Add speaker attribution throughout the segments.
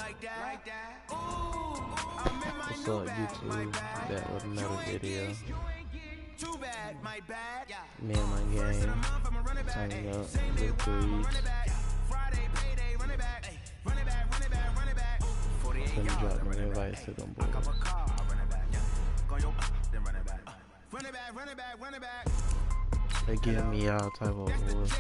Speaker 1: What's up, YouTube? Back with another video. Me and my gang turning up the threes. Gonna drop the invites to them boys. They give me all type of awards.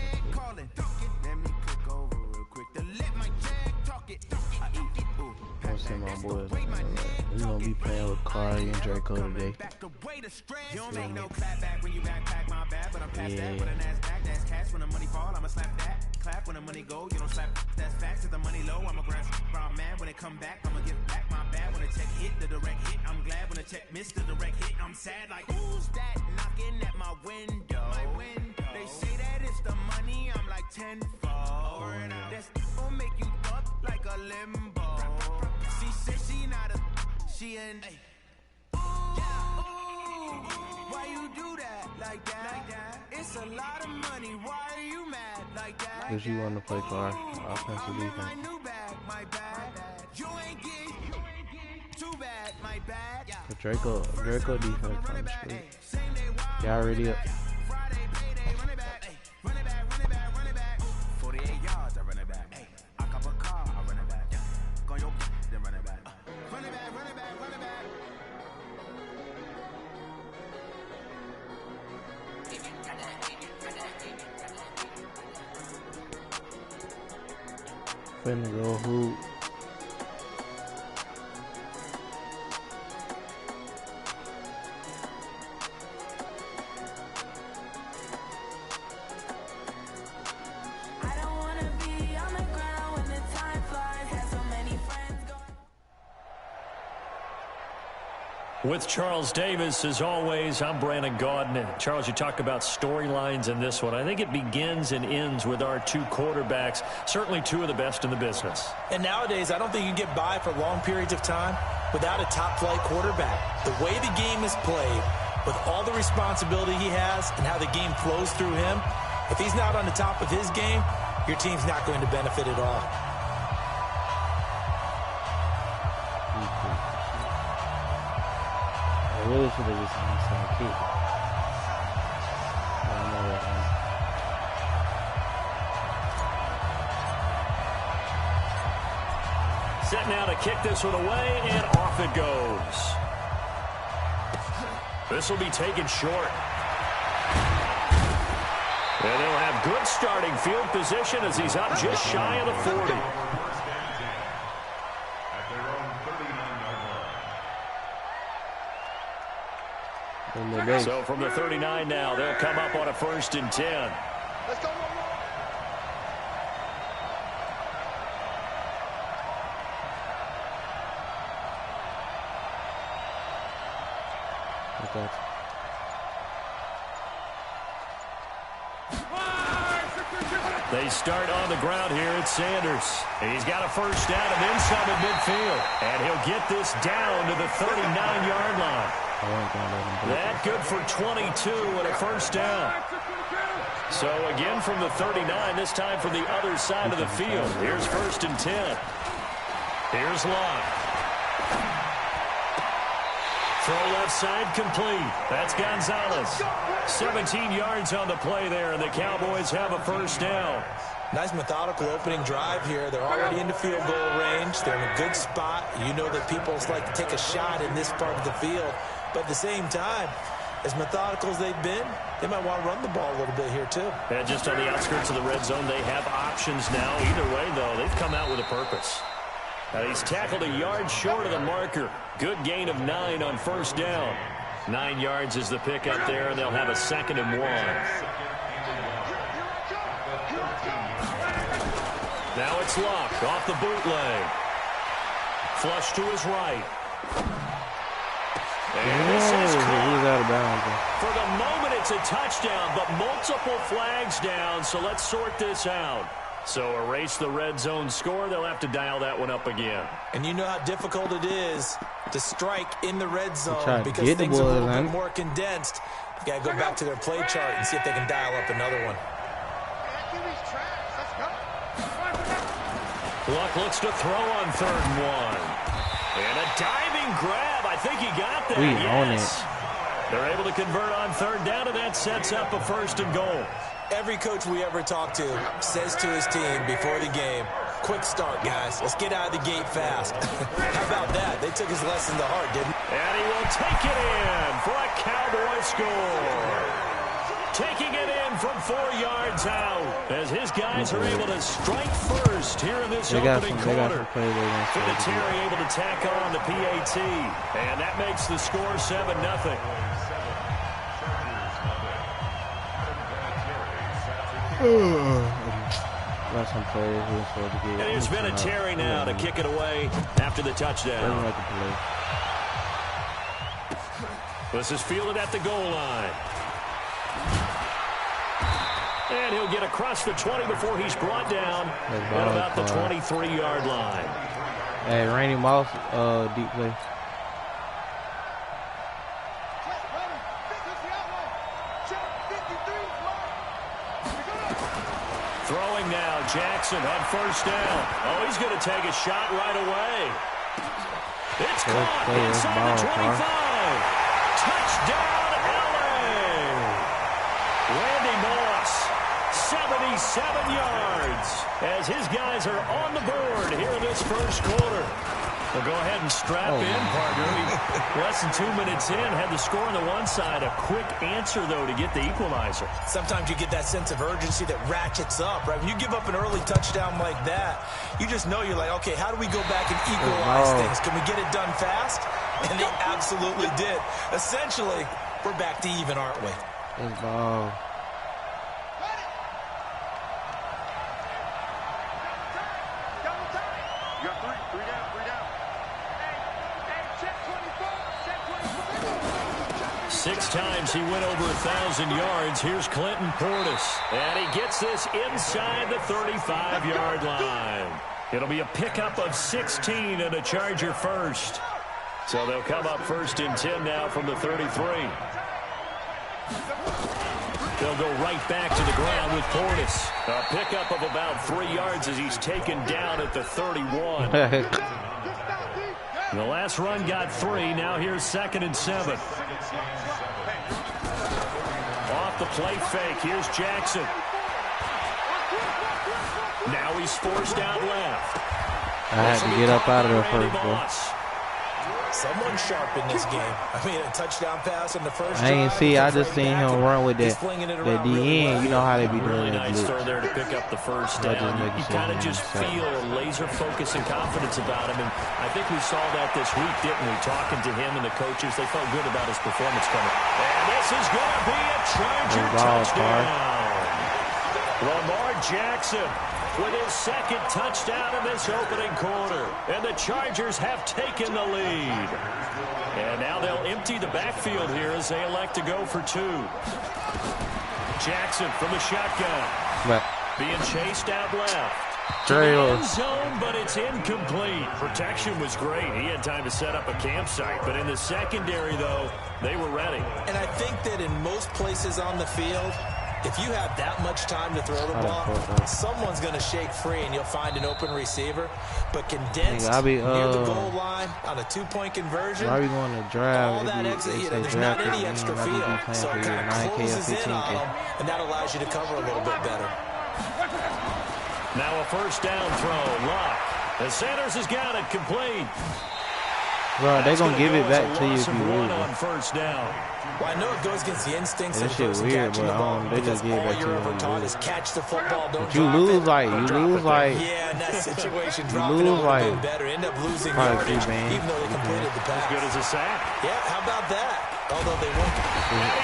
Speaker 1: Most of my boys, we gonna be playing with Kari and Draco today.
Speaker 2: Clap when the money go, you don't slap. That's facts. If the money low, I'm a grand man. When it come back, I'ma get back my bad. When the check hit, the direct hit, I'm glad. When the check missed, the direct hit, I'm sad. Like, who's that knocking at my window? They say that it's the money, I'm like tenfold. That's gonna make you fuck like a limbo. She said she not a, she an. Why you do that like that? It's a lot of money. Why are you mad like that?
Speaker 1: Cause you want to play Kari, offensive defense. The Draco defense on the street. Y'all ready up?
Speaker 2: 48 yards, I run it back. I cop a car, I run it back. Go your then run it back. Run it back, run it back, run it back.
Speaker 1: Finna go hoop.
Speaker 3: With Charles Davis, as always, I'm Brandon Gaudin. Charles, you talk about storylines in this one. I think it begins and ends with our two quarterbacks, certainly two of the best in the business.
Speaker 4: And nowadays, I don't think you can get by for long periods of time without a top-flight quarterback. The way the game is played, with all the responsibility he has and how the game flows through him, if he's not on the top of his game, your team's not going to benefit at all.
Speaker 1: I really should have just inside kick. I know that one.
Speaker 3: Set now to kick this one away, and off it goes. This will be taken short. And they'll have good starting field position as he's up just shy of the 40. So from the 39 now, they'll come up on a 1st and 10.
Speaker 5: Let's go.
Speaker 1: Okay.
Speaker 3: They start on the ground here at Sanders. He's got a first down and inside the midfield. And he'll get this down to the 39-yard line. That good for 22 and a first down. So again from the 39, this time from the other side of the field. Here's 1st and 10. Here's Locke. Throw left side complete. That's Gonzalez. 17 yards on the play there, and the Cowboys have a first down.
Speaker 4: Nice methodical opening drive here. They're already into field goal range. They're in a good spot. You know that people like to take a shot in this part of the field. But at the same time, as methodical as they've been, they might want to run the ball a little bit here too.
Speaker 3: Yeah, just on the outskirts of the red zone, they have options now. Either way, though, they've come out with a purpose. Now he's tackled a yard short of the marker. Good gain of 9 on first down. 9 yards is the pickup there, and they'll have a 2nd and 1. Now it's Locke off the bootleg. Flush to his right. And this is
Speaker 1: he's out of bounds.
Speaker 3: For the moment, it's a touchdown, but multiple flags down, so let's sort this out. So erase the red zone score. They'll have to dial that one up again.
Speaker 4: And you know how difficult it is to strike in the red zone because things are a little bit more condensed. You got to go back to their play chart and see if they can dial up another one.
Speaker 3: Luck looks to throw on 3rd and 1. And a diving grab. I think he got that.
Speaker 1: We own it.
Speaker 3: They're able to convert on 3rd down, and that sets up a 1st and goal.
Speaker 4: Every coach we ever talk to says to his team before the game, quick start, guys. Let's get out of the gate fast. How about that? They took his lesson to heart, didn't they?
Speaker 3: And he will take it in for a Cowboy score. Taking it in from 4 yards out as his guys are able to strike first here in this opening quarter. Vinatieri able to tack on the PAT, and that makes the score 7-0.
Speaker 1: Got some players who scored to get.
Speaker 3: And here's Vinatieri now to kick it away after the touchdown.
Speaker 1: Like
Speaker 3: this is fielded at the goal line. And he'll get across the 20 before he's brought down at about the 23-yard line.
Speaker 1: Hey, Randy Moss, deep play.
Speaker 3: Throwing now, Jackson on 1st down. Oh, he's going to take a shot right away. It's caught inside the 25. Touchdown, LA! Randy Moss, 77 yards, as his guys are on the board here in this 1st quarter. Well, go ahead and strap in, partner. Less than 2 minutes in, had the score on the one side. A quick answer, though, to get the equalizer.
Speaker 4: Sometimes you get that sense of urgency that ratchets up, right? When you give up an early touchdown like that, you just know you're like, okay, how do we go back and equalize things? Can we get it done fast? And they absolutely did. Essentially, we're back to even, aren't we?
Speaker 1: Ball.
Speaker 3: Six times he went over 1,000 yards. Here's Clinton Portis. And he gets this inside the 35-yard line. It'll be a pickup of 16 and a Charger first. So they'll come up 1st and 10 now from the 33. They'll go right back to the ground with Portis. A pickup of about 3 yards as he's taken down at the 31. The last run got 3. Now here's 2nd and 7. Off the play fake. Here's Jackson. Now he's forced out left.
Speaker 1: I had to get up out of there first, bro.
Speaker 4: Someone sharp in this game. I mean, a touchdown pass in the first
Speaker 1: I ain't see. I just seen him run with that DN. You know how they be
Speaker 3: really
Speaker 1: doing
Speaker 3: nice
Speaker 1: that.
Speaker 3: throw there to pick up the first down. You kind of just feel a laser focus and confidence about him. And I think we saw that this week, didn't we? Talking to him and the coaches, they felt good about his performance coming. And this is going to be a Charger touchdown. Lamar Jackson with his 2nd touchdown in this opening quarter. And the Chargers have taken the lead. And now they'll empty the backfield here as they elect to go for 2. Jackson from the shotgun. Being chased out left. End zone, but it's incomplete. Protection was great. He had time to set up a campsite. But in the secondary, though, they were ready.
Speaker 4: And I think that in most places on the field, if you have that much time to throw the ball, someone's going to shake free and you'll find an open receiver. But condensed near the goal line on a 2-point conversion,
Speaker 1: why are we going to drive?
Speaker 4: all that exit, there's not any extra field. So it kind of closes in on them, and that allows you to cover a little bit better.
Speaker 3: Now a 1st down throw. Luck. The Sanders has got it complete.
Speaker 1: Bro, they're going to give it back to you if you lose.
Speaker 3: On 1st down.
Speaker 4: Well, I know it goes against the instincts of the
Speaker 1: shit
Speaker 4: person
Speaker 1: weird,
Speaker 4: catching
Speaker 1: but
Speaker 4: the ball.
Speaker 1: they just give it back to you.
Speaker 4: Ever taught is catch the football, don't
Speaker 1: you
Speaker 4: drop
Speaker 1: lose
Speaker 4: it.
Speaker 1: like
Speaker 4: Yeah, in that situation, dropping it would have been better. End up losing yardage, even though they completed the pass.
Speaker 3: As good as a sack.
Speaker 4: Yeah, how about that? Although they won't.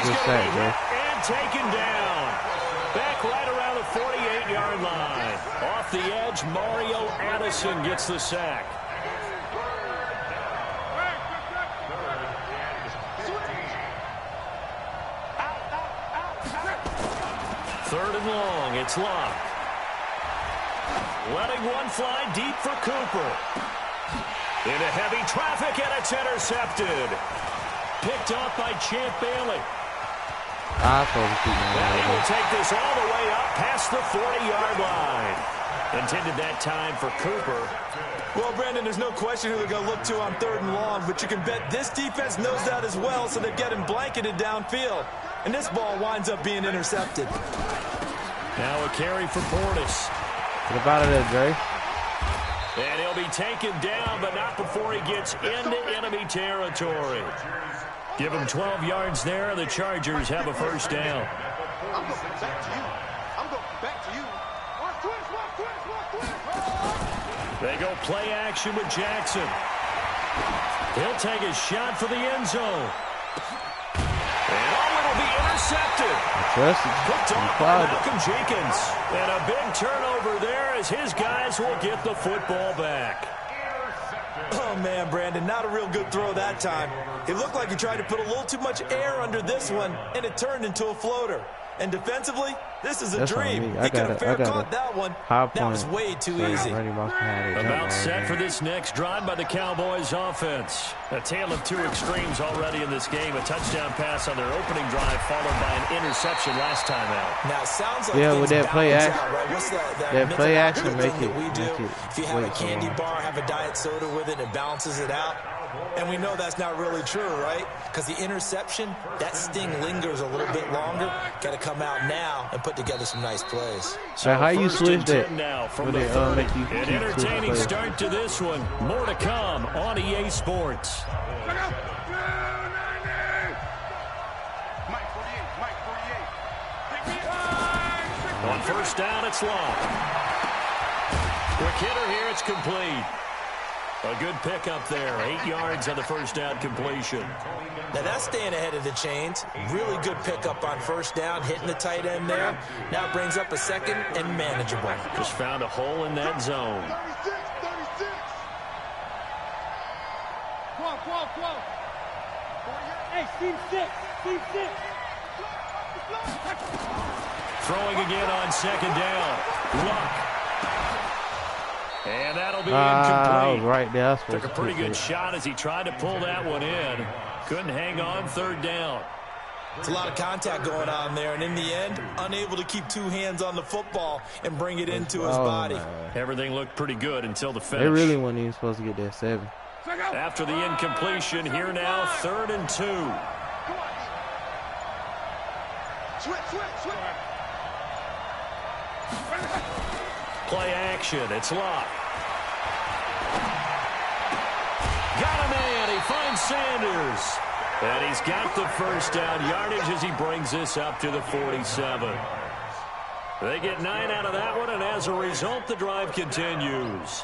Speaker 3: Good sack, bro. And taken down. Back right around the 48-yard line. Off the edge, Mario Addison gets the sack. 3rd and long. It's Luck. Letting one fly deep for Cooper. Into heavy traffic, and it's intercepted. Picked up by Champ Bailey.
Speaker 1: I thought he
Speaker 3: will take this all the way up past the 40-yard line. Intended that time for Cooper.
Speaker 4: Well, Brandon, there's no question who they're going to look to on 3rd and long, but you can bet this defense knows that as well, so they've got him blanketed downfield. And this ball winds up being intercepted.
Speaker 3: Now a carry for Portis.
Speaker 1: Get up out of there, Dre.
Speaker 3: And he'll be taken down, but not before he gets into enemy territory. Give him 12 yards there, and the Chargers have a first down.
Speaker 5: I'm going back to you. I'm going back to you. Watch twist, watch twist, watch twist.
Speaker 3: They go play action with Jackson. He'll take a shot for the end zone. And it'll be intercepted. Picked off by Malcolm Jenkins. And a big turnover there as his guys will get the football back.
Speaker 4: Oh, man, Brandon, not a real good throw that time. It looked like he tried to put a little too much air under this one, and it turned into a floater. And defensively, this is a dream. He could have fair caught that one. That was way too easy.
Speaker 3: About set for this next drive by the Cowboys offense. A tale of two extremes already in this game. A touchdown pass on their opening drive followed by an interception last time out.
Speaker 4: Now, it sounds like
Speaker 1: with that play action,
Speaker 4: right? What's
Speaker 1: that play action make it.
Speaker 4: We do. If you have a candy bar, have a diet soda with it, and it balances it out. And we know that's not really true, right? Because the interception, that sting lingers a little bit longer. Got to come out now and put together some nice plays.
Speaker 1: So how you switch that?
Speaker 3: Now from the 30. An entertaining start to this one. More to come on EA Sports. On first down, it's long. Quick hitter here, it's complete. A good pickup there. 8 yards on the first down completion.
Speaker 4: Now that's staying ahead of the chains. Really good pickup on first down, hitting the tight end there. Now brings up a second and manageable.
Speaker 3: Just found a hole in that zone.
Speaker 5: 36. Go.
Speaker 6: Hey, team 6.
Speaker 3: Throwing again on second down. Luck. And that'll be incomplete.
Speaker 1: I was right there.
Speaker 3: Took a pretty good shot as he tried to pull that one in. Couldn't hang on third down.
Speaker 4: It's a lot of contact going on there, and in the end, unable to keep two hands on the football and bring it into his body.
Speaker 3: Everything looked pretty good until the finish.
Speaker 1: They really weren't even supposed to get that 7.
Speaker 3: After the incompletion, here now, 3rd and 2.
Speaker 5: Switch.
Speaker 3: Play action. It's Locke. Got a man. He finds Sanders. And he's got the first down yardage as he brings this up to the 47. They get 9 out of that one, and as a result, the drive continues.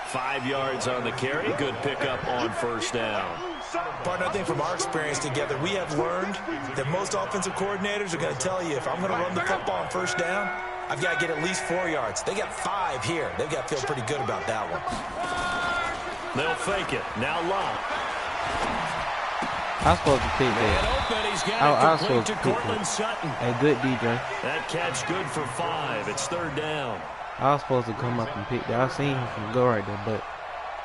Speaker 3: Five yards on the carry. Good pickup on first down.
Speaker 4: Partner, I think from our experience together, we have learned that most offensive coordinators are going to tell you, if I'm going to run the football on first down, I've got to get at least 4 yards. They got 5 here. They've got to feel pretty good about that one.
Speaker 3: They'll fake it. Now Locke.
Speaker 1: I was supposed to pick that.
Speaker 3: He's got it complete to
Speaker 1: pick
Speaker 3: Cortland Sutton.
Speaker 1: Hey, good DJ.
Speaker 3: That catch good for 5. It's third down.
Speaker 1: I was supposed to come up and pick that. I seen him go right there, but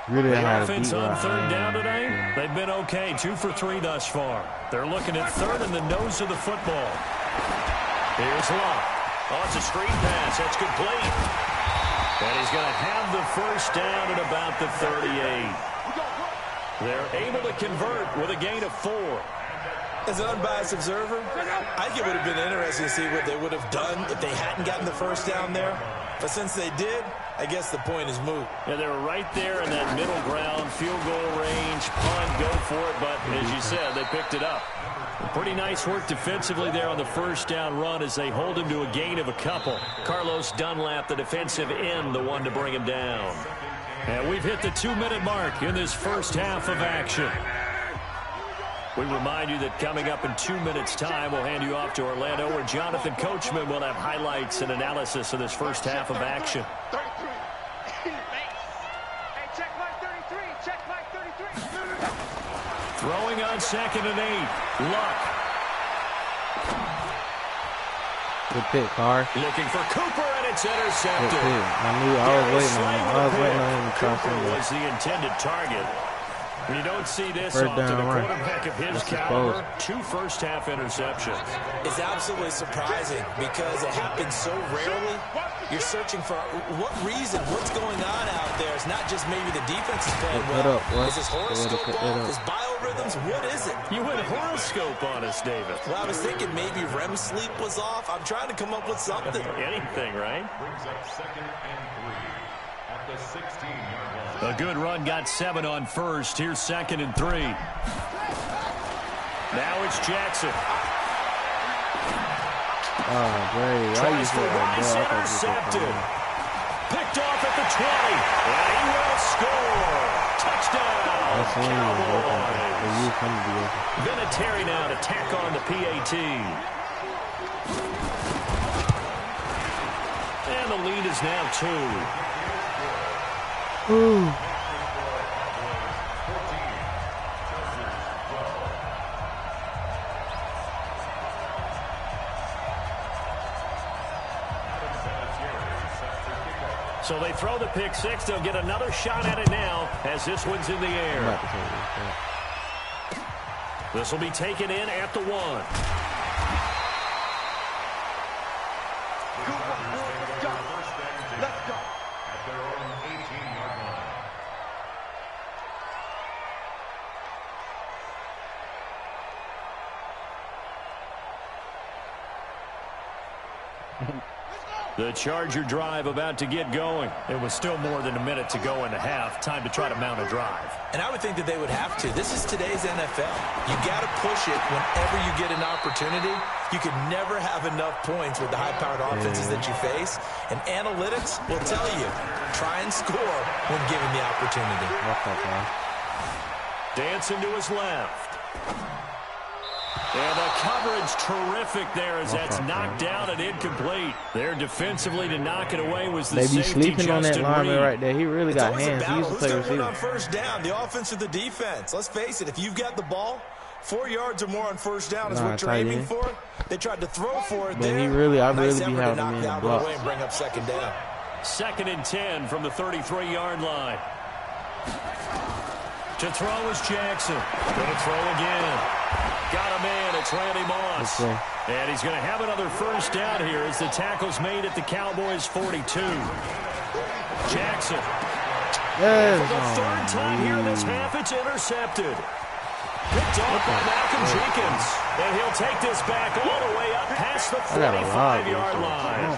Speaker 1: really I
Speaker 3: The
Speaker 1: had
Speaker 3: offense
Speaker 1: to beat
Speaker 3: on
Speaker 1: right.
Speaker 3: third down today, they've been okay. 2 for 3 thus far. They're looking at third in the nose of the football. Here's Locke. Oh, it's a screen pass. That's complete. And he's going to have the first down at about the 38. They're able to convert with a gain of 4.
Speaker 4: As an unbiased observer, I think it would have been interesting to see what they would have done if they hadn't gotten the first down there. But since they did, I guess the point is moot.
Speaker 3: Yeah, they were right there in that middle ground, field goal range, punt, go for it. But as you said, they picked it up. Pretty nice work defensively there on the first down run as they hold him to a gain of a couple. Carlos Dunlap, the defensive end, the one to bring him down. And we've hit the 2-minute mark in this first half of action. We remind you that coming up in 2 minutes' time, we'll hand you off to Orlando, where Jonathan Coachman will have highlights and analysis of this first half of action.
Speaker 5: 33. Hey, check mark 33. Check mark 33.
Speaker 3: Throwing on 2nd and 8. Luck.
Speaker 1: Good pick, Carr.
Speaker 3: Looking for Cooper, and
Speaker 4: it's intercepted.
Speaker 1: I knew I was waiting on him to try something.
Speaker 3: Was the intended target. You don't see this
Speaker 1: First
Speaker 3: often.
Speaker 1: down,
Speaker 3: A
Speaker 1: right.
Speaker 3: quarterback of his caliber, 2 first-half interceptions.
Speaker 4: It's absolutely surprising because it happens so rarely. You're searching for what reason, what's going on out there. It's not just maybe the defense is playing well. Is this horoscope off? Is biorhythms? What is it?
Speaker 3: You went horoscope on us, David.
Speaker 4: Well, I was thinking maybe REM sleep was off. I'm trying to come up with something.
Speaker 3: Anything, right?
Speaker 7: Brings up 2nd and 3 at the 16-yard line.
Speaker 3: A good run got 7 on first. Here's 2nd and 3. Now it's Jackson.
Speaker 1: Tries
Speaker 3: for Rice, intercepted. Picked off at the 20. And he will score. Touchdown, Cowboys. Vinatieri now to tack on the PAT. And the lead is now 2.
Speaker 1: Ooh.
Speaker 3: So they throw the pick 6. They'll get another shot at it now as this one's in the air. This will be taken in at the 1.
Speaker 5: Let's go.
Speaker 7: At their own 18-yard line.
Speaker 3: The Charger drive about to get going. It was still more than a minute to go in the half. Time to try to mount a drive.
Speaker 4: And I would think that they would have to. This is today's NFL. You got to push it whenever you get an opportunity. You can never have enough points with the high-powered offenses that you face. And analytics will tell you, try and score when given the opportunity.
Speaker 3: Dancing to his left. And the coverage terrific there as that's knocked down and incomplete. There defensively to knock it away was the
Speaker 1: safety. They be sleeping on that
Speaker 3: Justin
Speaker 1: lineman
Speaker 3: Reed.
Speaker 1: right there. He really got hands. He used to play receiver.
Speaker 4: On first down, the offense or the defense. Let's face it, if you've got the ball, 4 yards or more on first down is what you're aiming for. They tried to throw for it there.
Speaker 1: I really be having him in the block.
Speaker 4: And bring up 2nd down.
Speaker 3: 2nd and 10 from the 33-yard line. To throw is Jackson. Going to throw again. Got a man. It's Randy Moss. And he's going to have another first down here as the tackle's made at the Cowboys' 42. Jackson.
Speaker 1: Yes.
Speaker 3: For the 3rd time here in this half, it's intercepted. Picked off by Malcolm Jenkins. And he'll take this back all the way up past the 45-yard line.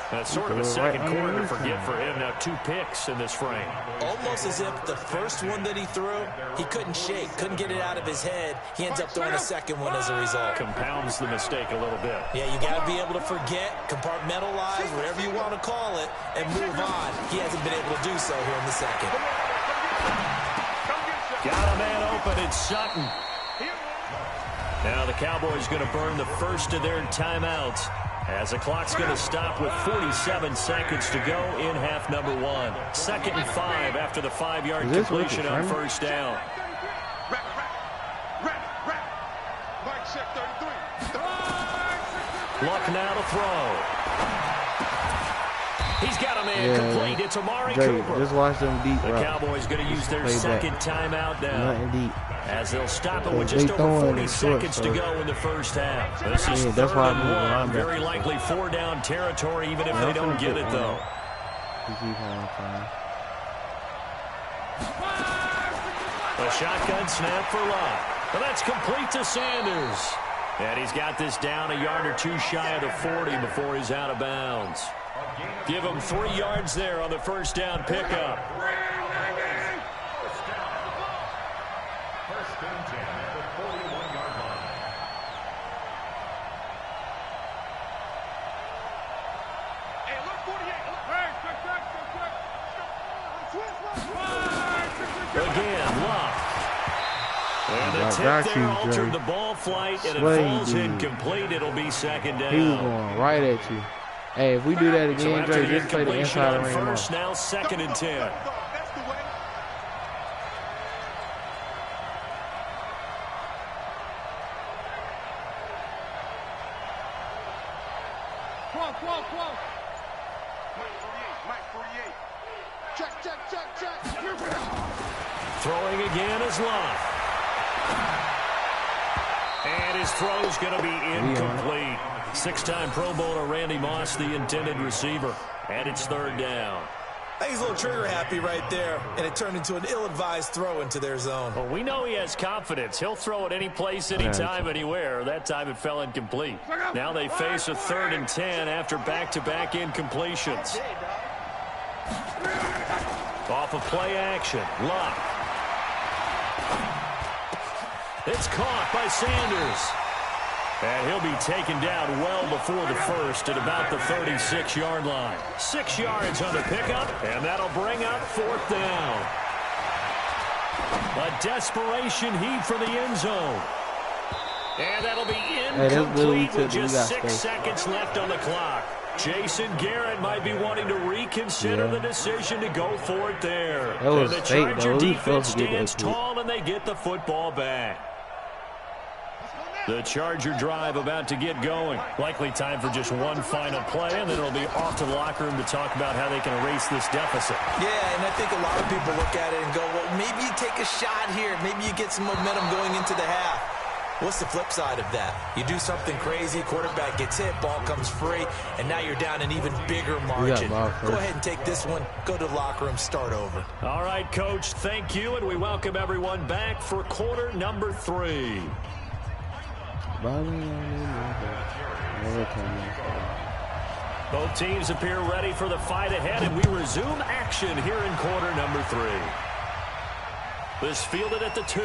Speaker 3: That's sort of a second quarter to forget for him. Now 2 picks in this frame.
Speaker 4: Almost as if the first one that he threw, he couldn't shake, couldn't get it out of his head. He ends up throwing a second one as a result.
Speaker 3: Compounds the mistake a little bit.
Speaker 4: Yeah, you got to be able to forget, compartmentalize, whatever you want to call it, and move on. He hasn't been able to do so here in the second.
Speaker 3: Got a man open. It's Sutton. Now the Cowboys going to burn the first of their timeouts, as the clock's going to stop with 47 seconds to go in half number 1. 2nd and 5 after the 5-yard completion on first down. Luck now to throw. He's got a man complete. It's Amari Cooper.
Speaker 1: Just watch them deep.
Speaker 3: The Cowboys going to use their 2nd timeout now.
Speaker 1: Nothing deep.
Speaker 3: As they'll stop it with just over 40 seconds to go in the first half. This is 3rd and 1. Very likely 4 down territory, even if they don't get it, though. A shotgun snap for Luck. Well, that's complete to Sanders. And he's got this down a yard or 2 shy of the 40 before he's out of bounds. Give him 3 yards there on the first down pickup. Again, Luck. And the tip there altered the ball flight, and it falls incomplete. It'll be 2nd down.
Speaker 1: He was going right at you. Hey, if we do that again, Dre, just play the inside
Speaker 3: on
Speaker 1: ring
Speaker 3: first,
Speaker 1: off.
Speaker 3: now 2nd and 10.
Speaker 5: Check, check, check, check.
Speaker 3: Throwing again is Love. And his throw's going to be incomplete. Six-time Pro Bowler Randy Moss, the intended receiver. And it's third down.
Speaker 4: I think he's a little trigger happy right there, and it turned into an ill-advised throw into their zone.
Speaker 3: Well, we know he has confidence. He'll throw it any place, anytime, anywhere. That time it fell incomplete. Now they face a 3rd and 10 after back-to-back incompletions. Off of play action, Luck. It's caught by Sanders. And he'll be taken down well before the first at about the 36-yard line. 6 yards on the pickup, and that'll bring up 4th down. A desperation heave for the end zone. And that'll be incomplete with just 6 seconds left on the clock. Jason Garrett might be wanting to reconsider the decision to go for it there. And the Charger defense stands tall, and they get the football back. The Charger drive about to get going. Likely time for just one final play, and then it'll be off to the locker room to talk about how they can erase this deficit.
Speaker 4: Yeah, and I think a lot of people look at it and go, well, maybe you take a shot here. Maybe you get some momentum going into the half. What's the flip side of that? You do something crazy, quarterback gets hit, ball comes free, and now you're down an even bigger margin. Go ahead and take this one, go to the locker room, start over.
Speaker 3: All right, Coach, thank you, and we welcome everyone back for quarter number 3. Both teams appear ready for the fight ahead, and we resume action here in quarter number 3. This fielded at the 2.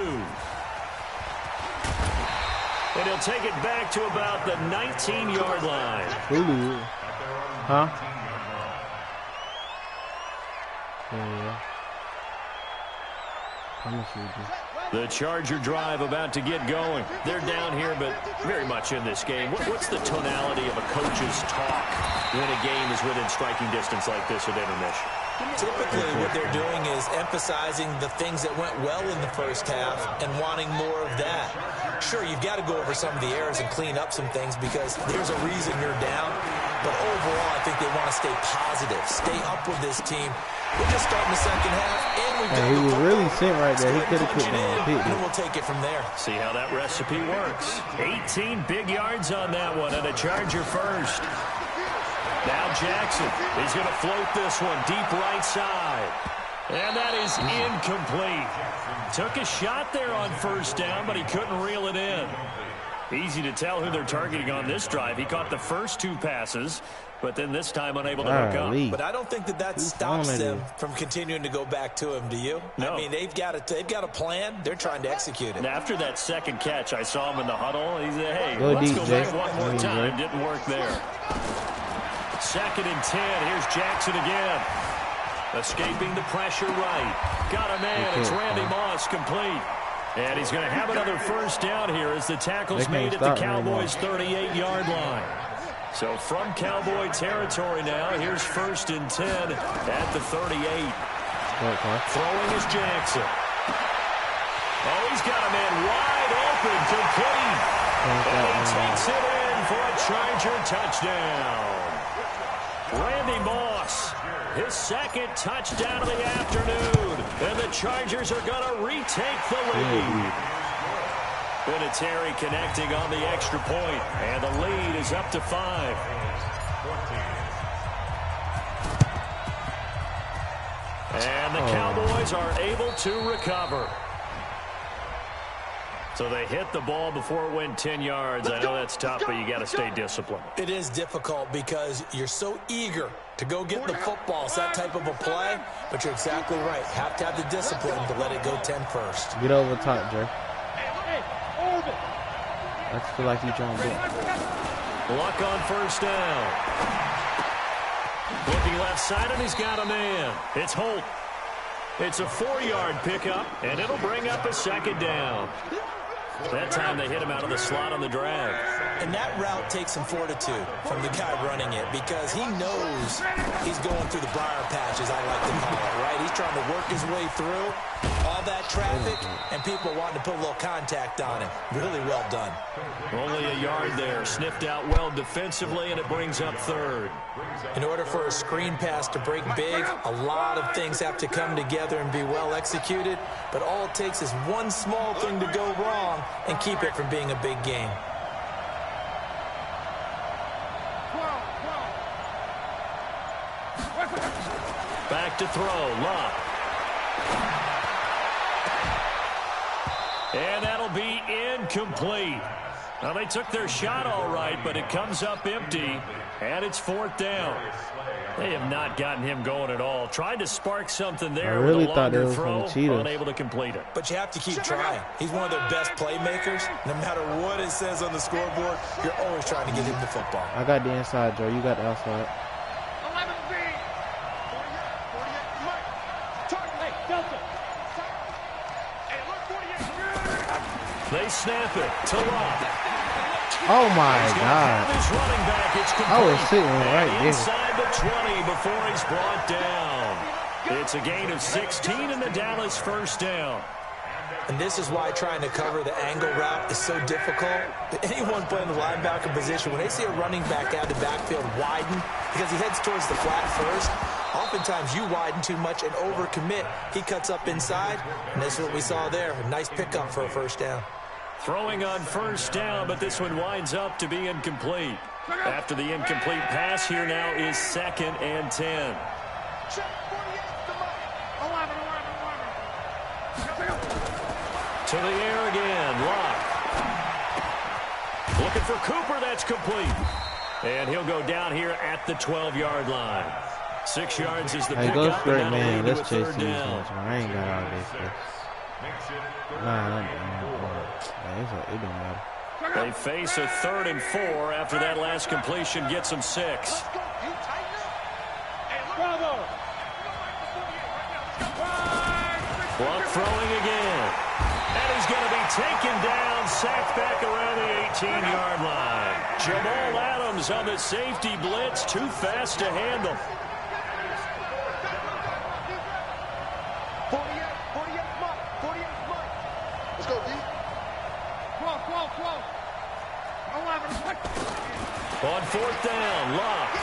Speaker 3: And he'll take it back to about the 19-yard line.
Speaker 1: Huh? Yeah.
Speaker 3: The Charger drive about to get going. They're down here, but very much in this game. What's the tonality of a coach's talk when a game is within striking distance like this at intermission?
Speaker 4: Typically, what they're doing is emphasizing the things that went well in the first half and wanting more of that. Sure, you've got to go over some of the errors and clean up some things because there's a reason you're down. But overall, I think they want to stay positive, stay up with this team. We're just starting the second half, and we've got
Speaker 1: he was really sent right there. He could have put
Speaker 4: and we'll take it from there.
Speaker 3: See how that recipe works. 18 big yards on that one, and a Charger first. Now Jackson, he's going to float this one deep right side. And that is incomplete. Took a shot there on first down, but he couldn't reel it in. Easy to tell who they're targeting on this drive. He caught the first 2 passes, but then this time unable to hook up.
Speaker 4: But I don't think that stops them from continuing to go back to him, do you?
Speaker 3: No.
Speaker 4: I mean, they've got a plan. They're trying to execute it.
Speaker 3: And after that second catch, I saw him in the huddle. He said, hey,
Speaker 1: go
Speaker 3: let's
Speaker 1: deep,
Speaker 3: go back one more time. Didn't work there. 2nd and 10. Here's Jackson again. Escaping the pressure right. Got a man. It's Randy Moss complete. And he's going to have another first down here as the tackle's made at the Cowboys' 38-yard line. So from Cowboy territory now, here's 1st and 10 at the 38. Throwing is Jackson. Oh, he's got a man wide open, complete. And he takes it in for a Charger touchdown. Randy Moss, his 2nd touchdown of the afternoon. And the Chargers are going to retake the lead. Vinatieri connecting on the extra point, and the lead is up to 5. And the Cowboys are able to recover. So they hit the ball before it went 10 yards. I know that's tough, but you got to stay disciplined.
Speaker 4: It is difficult because you're so eager to go get the football. It's that type of a play, but you're exactly right. Have to have the discipline to let it go 10 first.
Speaker 1: Get over top, Jay. I just feel like he's trying to do it.
Speaker 3: Luck on first down. Looking left side, and he's got a man. It's Holt. It's a 4-yard pickup, and it'll bring up a 2nd down. That time they hit him out of the slot on the drag.
Speaker 4: And that route takes some fortitude from the guy running it because he knows he's going through the briar patch, as I like to call it, right? He's trying to work his way through. All all that traffic and people wanting to put a little contact on it. Really well done.
Speaker 3: Only a yard there. Sniffed out well defensively, and it brings up third.
Speaker 4: In order for a screen pass to break big, a lot of things have to come together and be well executed, but all it takes is one small thing to go wrong and keep it from being a big game.
Speaker 3: Back to throw, Locke. And that'll be incomplete. Now, they took their shot all right, but it comes up empty, and it's 4th down. They have not gotten him going at all. Tried to spark something there.
Speaker 1: I really
Speaker 3: with a
Speaker 1: thought they
Speaker 3: longer
Speaker 1: was
Speaker 3: throw,
Speaker 1: from Cheetahs.
Speaker 3: unable to complete it.
Speaker 4: But you have to keep trying. He's one of their best playmakers. No matter what it says on the scoreboard, you're always trying to get him the football.
Speaker 1: I got the inside, Joe. You got the outside.
Speaker 6: 11B.
Speaker 5: 48, Mike. Target.
Speaker 6: Hey, Delta.
Speaker 5: Hey, look, 48.
Speaker 3: They snap it to Locke.
Speaker 1: Oh my
Speaker 3: He's gonna
Speaker 1: God.
Speaker 3: have his running back. It's complete.
Speaker 1: I was sitting right
Speaker 3: And
Speaker 1: there.
Speaker 3: inside the 20 before he's brought down. It's a gain of 16 and the Dallas first down.
Speaker 4: And this is why trying to cover the angle route is so difficult. Anyone playing the linebacker position, when they see a running back out of the backfield widen, because he heads towards the flat first, oftentimes you widen too much and overcommit. He cuts up inside, and that's what we saw there. A nice pickup for a first down.
Speaker 3: Throwing on first down, but this one winds up to be incomplete. After the incomplete pass, here now is 2nd and 10.
Speaker 5: Check 48 to Mike.
Speaker 6: 11.
Speaker 3: To the air again, Locke. Looking for Cooper, that's complete. And he'll go down here at the 12-yard line. 6 yards is the
Speaker 1: Hey,
Speaker 3: pickup.
Speaker 1: go straight,
Speaker 3: and that'll
Speaker 1: man.
Speaker 3: lead to
Speaker 1: Let's
Speaker 3: a
Speaker 1: chase
Speaker 3: third
Speaker 1: these
Speaker 3: down.
Speaker 1: ones, man. I ain't got all this stuff. Nah, it don't matter.
Speaker 3: They face a 3rd and 4 after that last completion gets them 6.
Speaker 5: Let's go. You tighten up. Hey, look.
Speaker 6: Bravo.
Speaker 3: Locke throwing again. And he's going to be taken down, sacked back around the 18-yard line. Jamal Adams on the safety blitz, too fast to handle.
Speaker 5: 48, Mike. 48, Mike. Let's go, D.
Speaker 6: 12. 11.
Speaker 3: On 4th down, Locke.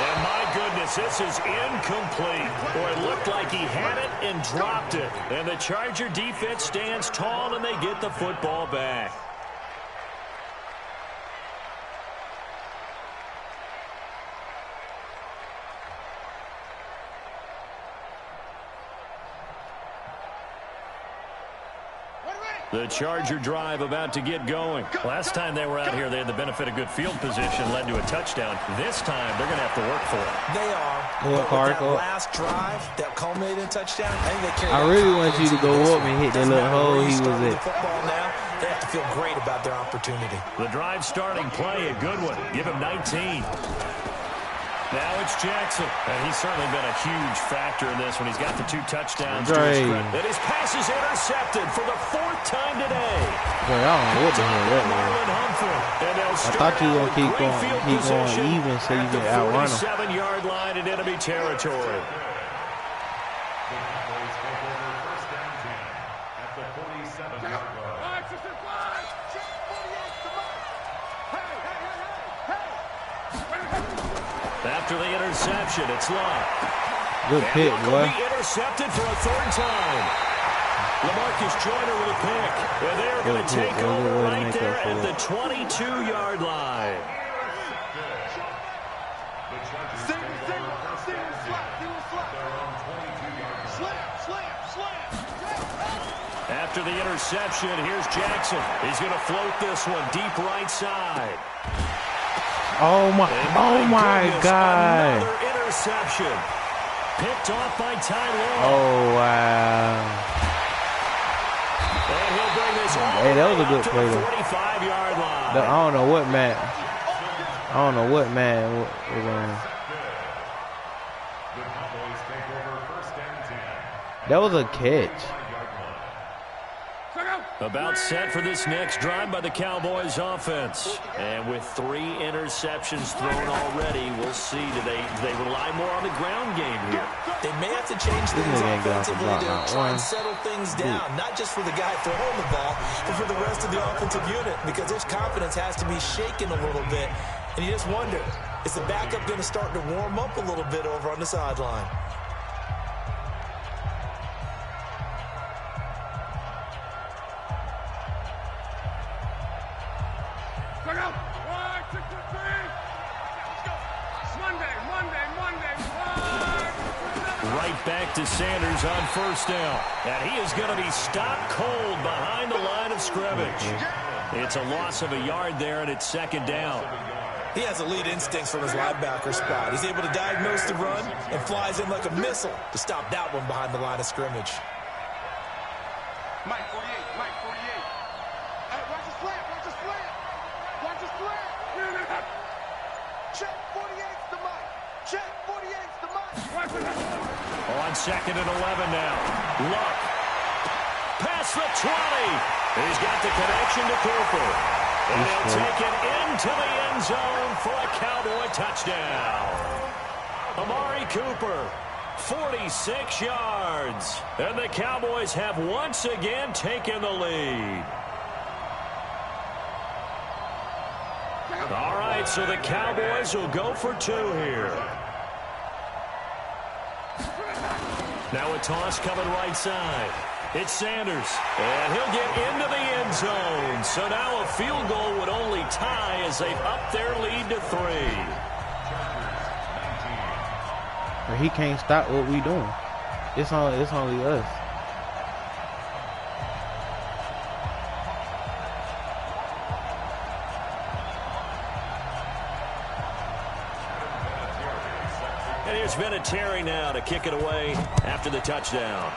Speaker 3: And my goodness, this is incomplete. Boy, it looked like he had it and dropped it. And the Charger defense stands tall and they get the football back. The Charger drive about to get going. Last time they were out here, they had the benefit of good field position, led to a touchdown. This time, they're going to have to work for it.
Speaker 4: They are.
Speaker 1: Well,
Speaker 4: But with that last drive that culminated in touchdown, I think they carry
Speaker 1: I
Speaker 4: that
Speaker 1: really want you to
Speaker 4: confidence
Speaker 1: go
Speaker 4: into this
Speaker 1: up and
Speaker 4: one.
Speaker 1: hit that
Speaker 4: Doesn't
Speaker 1: little
Speaker 4: matter
Speaker 1: hole
Speaker 4: where
Speaker 1: he
Speaker 4: you
Speaker 1: was
Speaker 4: start with
Speaker 1: at.
Speaker 4: the football now, they have to feel great about their opportunity.
Speaker 3: The drive starting play, a good one. Give him 19. Now it's Jackson. And he's certainly been a huge factor in this when he's got the 2 touchdowns to his credit. And his pass is intercepted for the 4th time today.
Speaker 1: Boy, I don't know what the hell that was.
Speaker 3: Marlon Humphrey. And they'll
Speaker 1: I
Speaker 3: start
Speaker 1: thought you were
Speaker 3: out
Speaker 1: going to
Speaker 3: with great field
Speaker 1: keep going
Speaker 3: position
Speaker 1: even so you
Speaker 3: at
Speaker 1: can
Speaker 3: the
Speaker 1: outrun him.
Speaker 3: 47-yard line in enemy territory.
Speaker 7: The Cowboys take over first down 10 at the 47-yard line.
Speaker 5: Check 48 to Mike. Hey.
Speaker 3: After the interception, it's Locke.
Speaker 1: Good
Speaker 3: And
Speaker 1: pick,
Speaker 3: Locke
Speaker 1: boy.
Speaker 3: will be intercepted for a 3rd time. LaMarcus Joyner with a pick. And they're going to take over right there at the 22-yard line.
Speaker 5: Single slot.
Speaker 7: Their own 22-yard line.
Speaker 5: Slam.
Speaker 3: After the interception, here's Jackson. He's going to float this one deep right side.
Speaker 1: Oh my
Speaker 3: Goodness,
Speaker 1: God.
Speaker 3: another interception. Picked off by Ty Law.
Speaker 1: Oh, wow.
Speaker 3: And he'll bring this all
Speaker 1: Hey, that was a
Speaker 3: the way
Speaker 1: good
Speaker 3: out to
Speaker 1: play,
Speaker 3: the
Speaker 1: though.
Speaker 3: 45-yard line.
Speaker 1: I don't know what man. Was on.
Speaker 7: The Cowboys take over first down 10.
Speaker 1: That was a catch.
Speaker 7: 5-yard line.
Speaker 3: About set for this next drive by the Cowboys offense. And with 3 interceptions thrown already, we'll see. Do they rely more on the ground game here?
Speaker 4: They may have to change things offensively to try and settle things down. Not just for the guy throwing the ball, but for the rest of the offensive unit. Because his confidence has to be shaken a little bit. And you just wonder, is the backup going to start to warm up a little bit over on the sideline?
Speaker 3: Right back to Sanders on first down. And he is going to be stopped cold behind the line of scrimmage. It's a loss of a yard there, and it's second down.
Speaker 4: He has elite instincts from his linebacker spot. He's able to diagnose the run and flies in like a missile to stop that one behind the line of scrimmage.
Speaker 5: Mike 48, Mike 48. Hey, watch the slant, watch the slant. Watch the slant. Check 48's the Mike. Check 48's the Mike.
Speaker 3: On second and 11 now. Luck. Past the 20. He's got the connection to Cooper. And he'll take it into the end zone for a Cowboy touchdown. Amari Cooper, 46 yards. And the Cowboys have once again taken the lead. All right, so the Cowboys will go for 2 here. Now a toss coming right side. It's Sanders, and he'll get into the end zone. So now a field goal would only tie as they've upped their lead to 3.
Speaker 1: He can't stop what we doing. It's only us.
Speaker 3: And here's Vinatieri now to kick it away after the touchdown.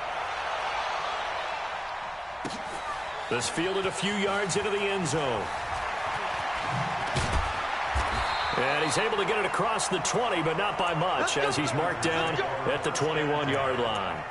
Speaker 3: This fielded a few yards into the end zone. And he's able to get it across the 20, but not by much, as he's marked down at the 21-yard line.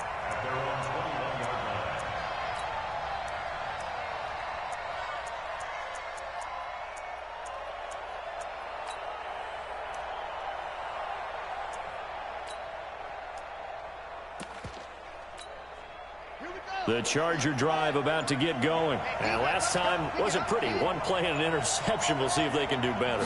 Speaker 3: The Charger drive about to get going. And last time wasn't pretty. One play and an interception. We'll see if they can do better.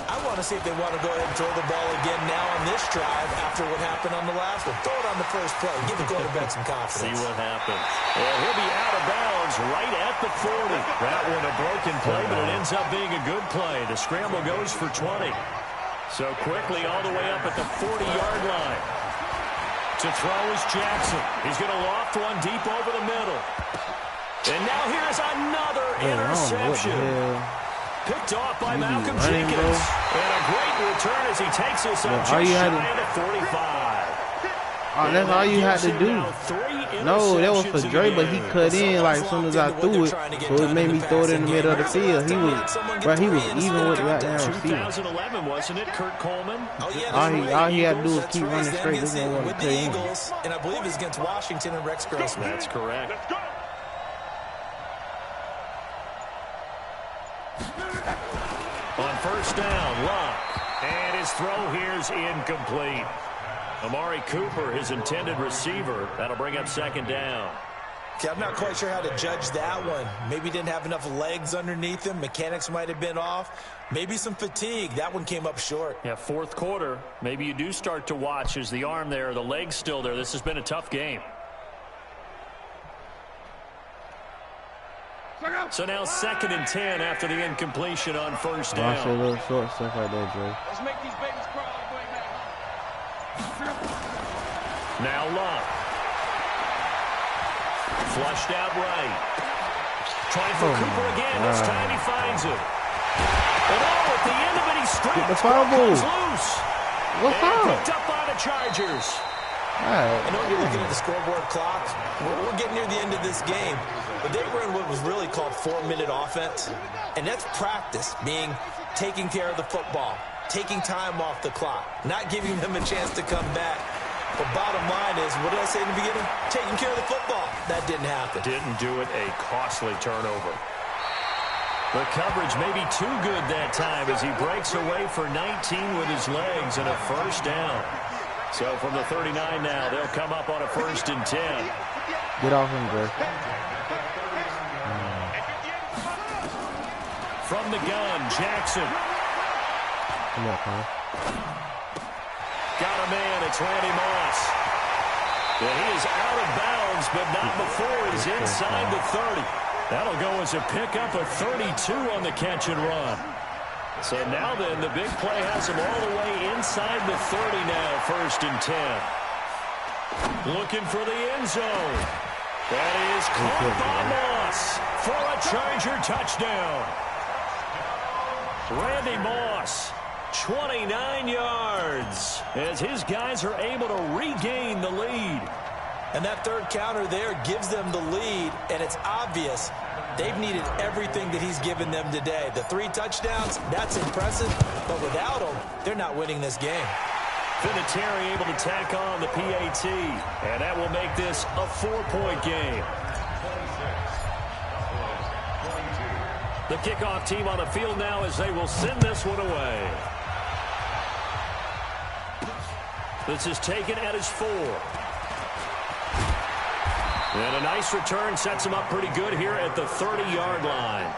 Speaker 4: I want to see if they want to go ahead and throw the ball again now on this drive after what happened on the last one. Throw it on the first play. Give the quarterback some confidence.
Speaker 3: See what happens. And he'll be out of bounds right at the 40. That one a broken play, but it ends up being a good play. The scramble goes for 20. So quickly all the way up at the 40-yard line. To throw is Jackson. He's going to loft one deep over the middle. And now here's another interception. Picked off by Malcolm Jenkins. And a great return as he takes us up just shy of the 45.
Speaker 1: That's all you had to do. No, that was for Dre, but he cut in like as soon as I threw it, so it made me throw it in the middle of the field. He was even with that receiver.
Speaker 3: 2011, wasn't it, Kurt Coleman?
Speaker 1: All he had to do was keep running straight. This one wasn't cut in.
Speaker 4: And I believe it's against Washington and Rex Grossman.
Speaker 3: That's correct. On first down, Luck. And his throw here's incomplete. Amari Cooper, his intended receiver. That'll bring up second down.
Speaker 4: Okay, I'm not quite sure how to judge that one. Maybe didn't have enough legs underneath him. Mechanics might have been off. Maybe some fatigue. That one came up short.
Speaker 3: Yeah, fourth quarter. Maybe you do start to watch. Is the arm there, the leg's still there? This has been a tough game. So now 2nd and 10 after the incompletion on first down.
Speaker 1: Watch a little short stuff right there, Dre.
Speaker 6: Let's make these babies cry all the way back.
Speaker 3: Now Luck. Flushed out right. Trying for Cooper again. This time he finds it. And at the end of it, he stripped.
Speaker 1: The fumble.
Speaker 3: Loose.
Speaker 1: What's up?
Speaker 3: Picked up by the Chargers.
Speaker 4: I know you're looking at the scoreboard clock. We're getting near the end of this game. But they were in what was really called 4-minute offense. And that's practice, being taking care of the football, taking time off the clock, not giving them a chance to come back. But bottom line is, what did I say in the beginning? Taking care of the football. That didn't happen.
Speaker 3: Didn't do it. A costly turnover. The coverage may be too good that time as he breaks away for 19 with his legs and a first down. So from the 39 now, they'll come up on a 1st and 10.
Speaker 1: Get off him, Greg.
Speaker 3: From the gun, Jackson.
Speaker 1: Come on, Connor.
Speaker 3: Got a man, it's Randy Moss. And he is out of bounds, but not before he's inside the 30. That'll go as a pickup of 32 on the catch and run. So now then, the big play has him all the way inside the 30 now, 1st and 10. Looking for the end zone. That is caught by Moss for a Charger touchdown. Randy Moss, 29 yards, as his guys are able to regain the lead.
Speaker 4: And that third counter there gives them the lead, and it's obvious they've needed everything that he's given them today. The 3 touchdowns, that's impressive, but without him, they're not winning this game.
Speaker 3: Vinatieri able to tack on the PAT, and that will make this a 4-point game. The kickoff team on the field now as they will send this one away. This is taken at his 4. And a nice return sets him up pretty good here at the 30-yard line.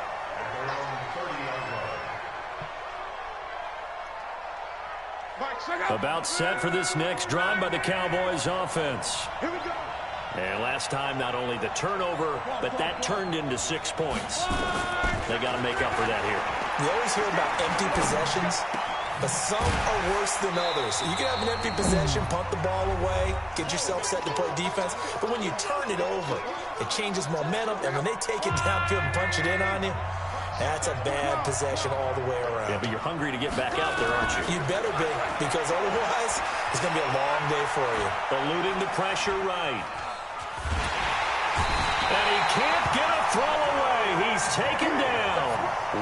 Speaker 3: About set for this next drive by the Cowboys offense. And last time, not only the turnover, but that turned into 6 points. They got to make up for that here.
Speaker 4: You always hear about empty possessions, but some are worse than others. You can have an empty possession, punt the ball away, get yourself set to play defense, but when you turn it over, it changes momentum, and when they take it downfield and punch it in on you, that's a bad possession all the way around.
Speaker 3: Yeah, but you're hungry to get back out there, aren't you?
Speaker 4: You better be, because otherwise, it's going to be a long day for you.
Speaker 3: Eluding the pressure right. And he can't get a throw away. He's taken down.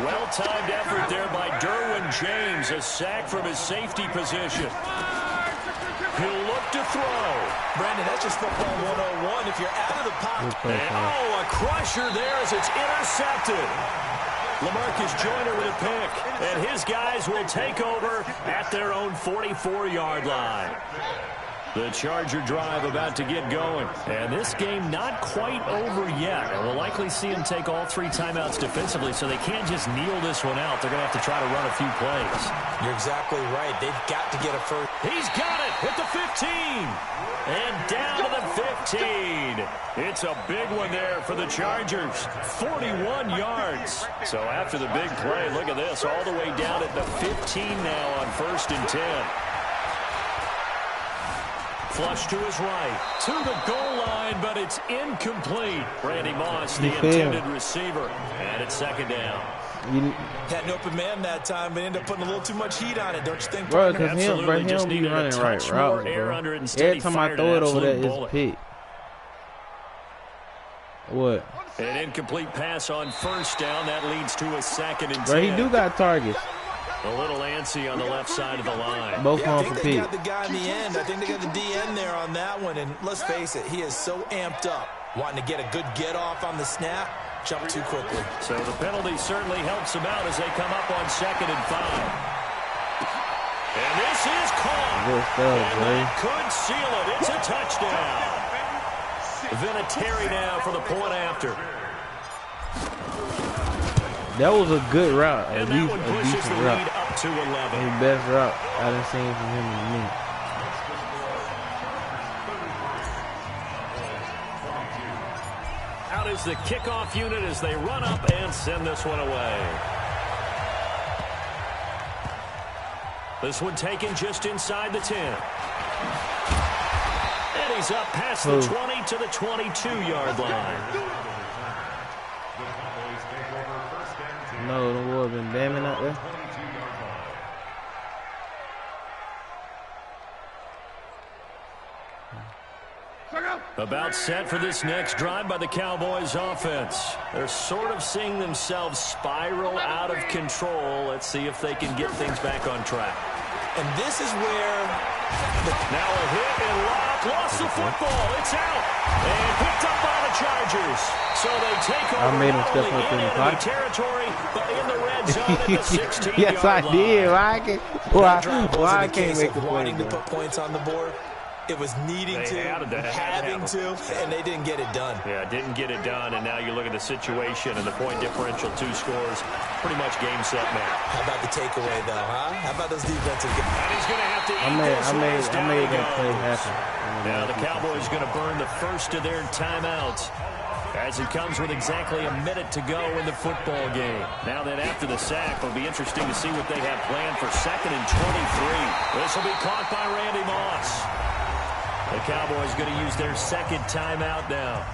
Speaker 3: Well-timed effort there by Derwin James. A sack from his safety position. He'll look to throw.
Speaker 4: Brandon, that's just football 101. If you're out of the pocket.
Speaker 3: And, a crusher there as it's intercepted. LaMarcus Joyner with a pick. And his guys will take over at their own 44-yard line. The Charger drive about to get going. And this game not quite over yet. And we'll likely see him take all 3 timeouts defensively, so they can't just kneel this one out. They're going to have to try to run a few plays.
Speaker 4: You're exactly right. They've got to get a first.
Speaker 3: He's got it at the 15. And down to the 15. It's a big one there for the Chargers. 41 yards. So after the big play, look at this. All the way down at the 15 now on 1st and 10. Flush to his right, to the goal line, but it's incomplete. Randy Moss, the intended receiver, and it's 2nd down.
Speaker 4: Had an open man that time, but ended up putting a little too much heat on it, don't you think?
Speaker 1: Bro, because he don't be running right routes, bro. Every time I throw it over there, it's pick. What?
Speaker 3: An incomplete pass on 1st down. That leads to a 2nd and 10.
Speaker 1: Bro, he do got targets.
Speaker 3: A little antsy on the left side of the line.
Speaker 1: Both
Speaker 4: I think
Speaker 1: for
Speaker 4: they
Speaker 1: Pete.
Speaker 4: got the guy in the end. I think they got the DN there on that one. And let's face it, he is so amped up, wanting to get a good get off on the snap, jump too quickly.
Speaker 3: So the penalty certainly helps him out as they come up on 2nd and 5. And this is caught.
Speaker 1: Good stuff,
Speaker 3: and that could seal it. It's a touchdown. Vinatieri now for the point after.
Speaker 1: That was a good route, at
Speaker 3: And
Speaker 1: least
Speaker 3: that one
Speaker 1: a
Speaker 3: pushes
Speaker 1: decent
Speaker 3: the
Speaker 1: route.
Speaker 3: lead up to 11.
Speaker 1: His best route I done seen from him in a minute.
Speaker 3: Out is the kickoff unit as they run up and send this one away. This one taken just inside the 10. And he's up past the 20 to the 22-yard line.
Speaker 1: No, the war been damming out there.
Speaker 3: About set for this next drive by the Cowboys offense. They're sort of seeing themselves spiral out of control. Let's see if they can get things back on track.
Speaker 4: And this is where
Speaker 3: Now a hit and lost the football. It's out. And picked up by the Chargers. So they take over
Speaker 1: I made him
Speaker 3: not
Speaker 1: step
Speaker 3: only
Speaker 1: up in the
Speaker 3: enemy
Speaker 1: pocket.
Speaker 3: territory, but in the red zone at the 16-yard
Speaker 1: Yes, I
Speaker 3: line.
Speaker 1: did. Why I can't make the play,
Speaker 4: wanting to
Speaker 1: bro?
Speaker 4: put points on the board. It was needing to, having to, and they didn't get it done.
Speaker 3: Yeah, didn't get it done, and now you look at the situation and the point differential, 2 scores, pretty much game, set, match.
Speaker 4: How about the takeaway, though, huh? How about those defensive guys?
Speaker 3: And he's going to have to eat
Speaker 1: I made that play happen.
Speaker 3: Now the Cowboys going to burn the first of their timeouts as it comes with exactly a minute to go in the football game. Now then, after the sack, it'll be interesting to see what they have planned for 2nd and 23. This will be caught by Randy Moss. The Cowboys going to use their 2nd timeout now,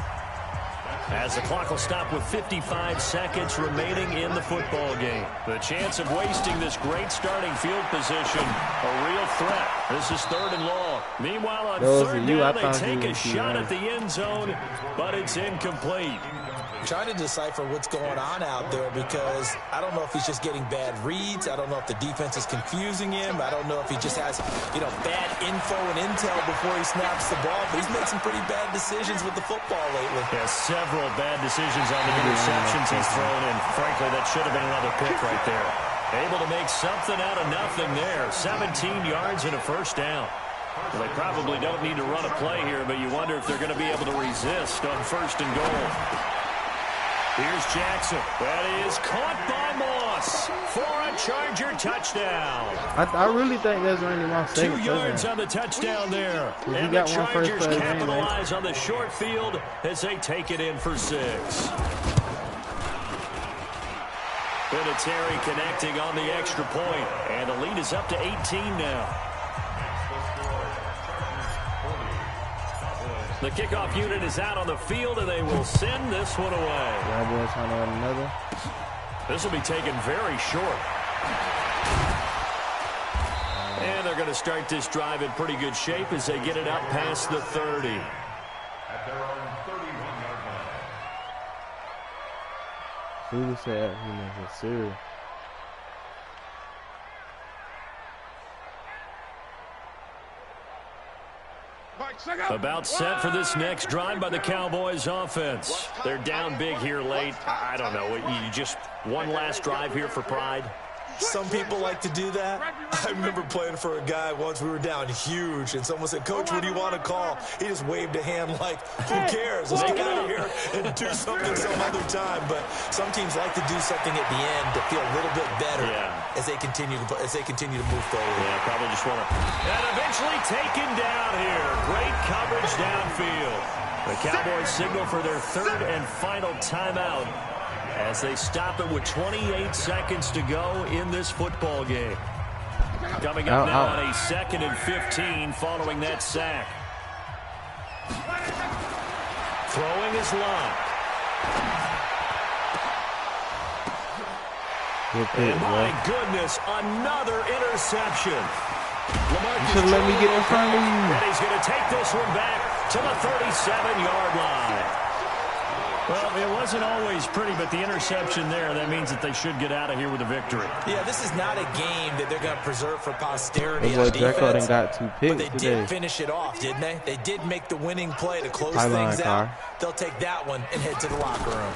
Speaker 3: as the clock will stop with 55 seconds remaining in the football game. The chance of wasting this great starting field position, a real threat. This is 3rd and long. Meanwhile, on 3rd down, they take a shot at the end zone, but it's incomplete.
Speaker 4: I'm trying to decipher what's going on out there, because I don't know if he's just getting bad reads. I don't know if the defense is confusing him. I don't know if he just has, bad info and intel before he snaps the ball. But he's made some pretty bad decisions with the football lately.
Speaker 3: Yeah, several bad decisions on the interceptions he's thrown in. Frankly, that should have been another pick right there. Able to make something out of nothing there. 17 yards and a 1st down. Well, they probably don't need to run a play here, but you wonder if they're going to be able to resist on 1st and goal. Here's Jackson. That is caught by Moss for a Charger touchdown.
Speaker 1: I really think that's Randy Moss.
Speaker 3: 2 yards on the touchdown there. And the Chargers capitalize on the short field as they take it in for 6. Vinatieri connecting on the extra point, and the lead is up to 18 now. The kickoff unit is out on the field, and they will send this one away.
Speaker 1: Cowboys trying to run another.
Speaker 3: This will be taken very short. And they're going to start this drive in pretty good shape as they get it up past the 30.
Speaker 7: At their own 31-yard line.
Speaker 1: Who said he was a serious?
Speaker 3: About set for this next drive by the Cowboys offense. They're down big here late. I don't know. You just one last drive here for pride?
Speaker 4: Some people like to do that. I remember playing for a guy once. We were down huge, and someone said, "Coach, what do you want to call?" He just waved a hand like, "Who cares? Let's get out of here and do something some other time." But some teams like to do something at the end to feel a little bit better as they continue to move forward.
Speaker 3: Yeah, probably just want to. And eventually taken down here. Great coverage downfield. The Cowboys signal for their 3rd and final timeout, as they stop it with 28 seconds to go in this football game. Coming up now on a 2nd and 15 following that sack. Throwing his line. And my goodness, another interception.
Speaker 1: You should let me get in front of you.
Speaker 3: And he's going to take this one back to the 37-yard line. Well, it wasn't always pretty, but the interception there, that means that they should get out of here with a victory.
Speaker 4: Yeah, this is not a game that they're going to preserve for posterity on
Speaker 1: defense.
Speaker 4: Got
Speaker 1: 2 picks
Speaker 4: but they
Speaker 1: today.
Speaker 4: did finish it off, didn't they? They did make the winning play to close things out. They'll take that one and head to the locker room.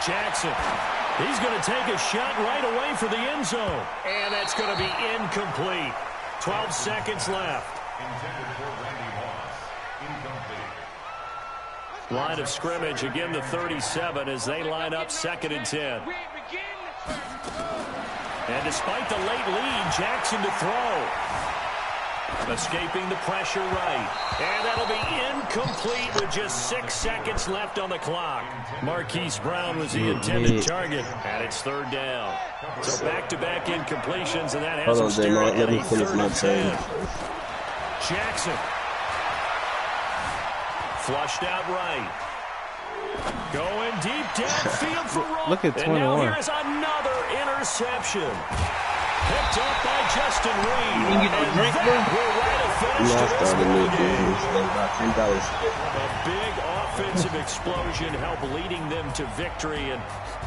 Speaker 3: Jackson. He's going to take a shot right away for the end zone. And that's going to be incomplete. 12 seconds left.
Speaker 7: Intended for Randy Moss. Incomplete.
Speaker 3: Line of scrimmage, again the 37 as they line up 2nd and 10. And despite the late lead, Jackson to throw. Escaping the pressure right. And that'll be incomplete with just 6 seconds left on the clock. Marquise Brown was the intended target, and it's 3rd down. So back-to-back incompletions, and that has him staring at a 3rd and 10. Jackson. Flushed out right. Going deep downfield for Roll.
Speaker 1: Look at 21.
Speaker 3: And now here's another interception. Picked up by Justin Reed. And that will write a finished
Speaker 8: I
Speaker 3: it
Speaker 8: started
Speaker 3: off.
Speaker 8: new business. About $10 today.
Speaker 3: A big offensive explosion helped leading them to victory, and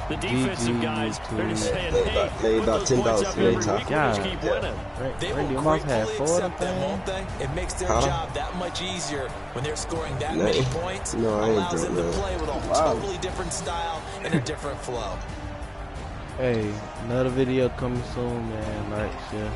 Speaker 3: the defensive guys, they're just saying, hey,
Speaker 8: Made
Speaker 3: put
Speaker 8: about
Speaker 3: those points
Speaker 8: $10
Speaker 3: up
Speaker 8: today,
Speaker 3: every
Speaker 8: Top.
Speaker 3: week, we'll just keep winning.
Speaker 4: They
Speaker 1: Randy
Speaker 4: will
Speaker 1: almost had
Speaker 4: gratefully
Speaker 1: 4 of
Speaker 4: accept them, won't they? It makes their job that much easier when they're scoring that many points.
Speaker 8: No, I ain't
Speaker 4: allows them to
Speaker 8: doing that.
Speaker 4: play with a totally different style and a different flow.
Speaker 1: Hey, another video coming soon, man. Like, share.